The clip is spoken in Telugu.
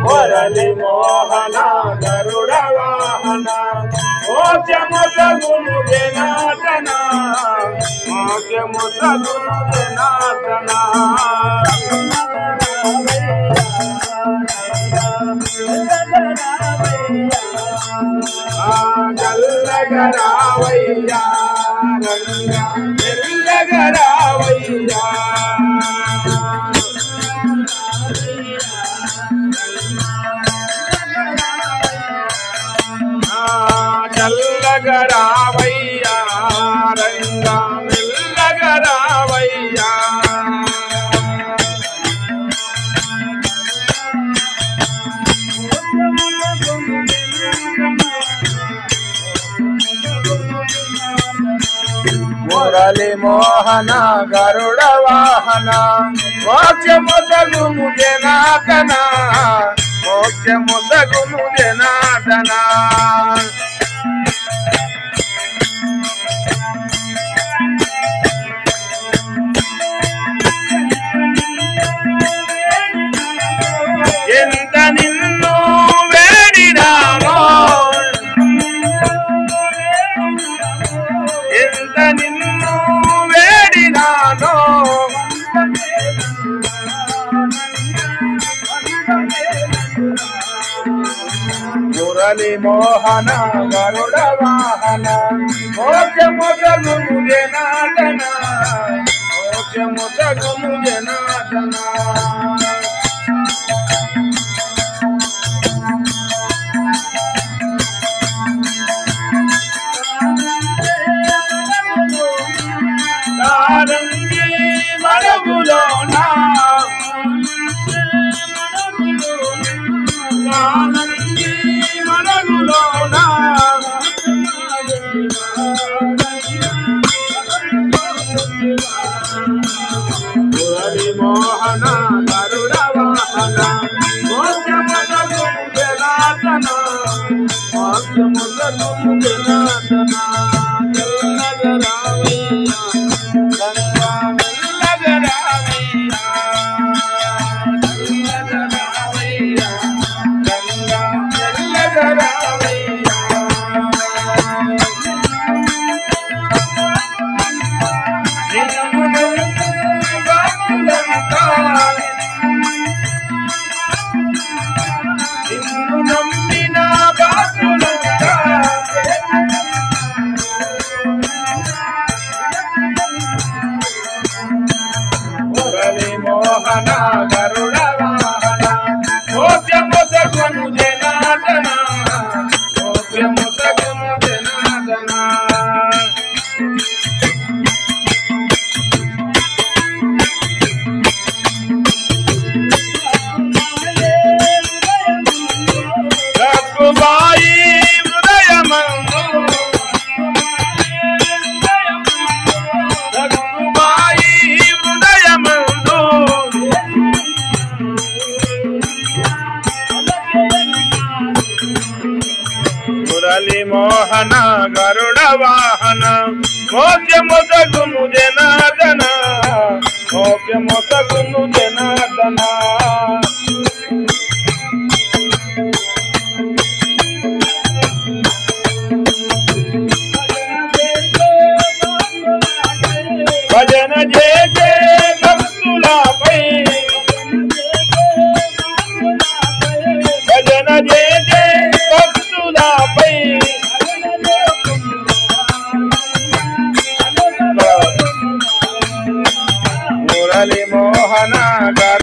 మురళి మోహన గరుడ వాహన మోక్షముసగును జనార్దన మోక్షముసగును జనార్దన చల్లగరావయ్యా మెల్లగరావయ్యా చల్లగరావయ్యా రంగా మెల్లగరావయ్యా మురళి మోహన గరుడ వాహన మోక్షముసగును జనార్దన మోక్షముసగును జనార్దన ఎంత నిన్ను వేడినానో ఎంత నిన్ను వేడినానో మురళి మోహన గరుడ వాహన మోక్షముసగును జనార్దన మోక్షముసగును జనార్దన నారంగి మడుగులోన నారంగి మడుగులోన మురళి మోహన గరుడ వాహన మోక్షముసగును జనార్దన మోక్షముసగును జనార్దన మురళి మోహన గరుడ వాహన మోక్షముసగును జనార్దన మోక్షముసగును జనార్దన రఘుబాయి హృదయమందు రఘుబాయి హృదయమందు మురళి మోహన గరుడ వాహన మోక్షముసగును జనార్దన మోక్షముసగును జనార్దన భజన చేసే భక్తులపై భజన చేసే భక్తులపై మురళి మోహన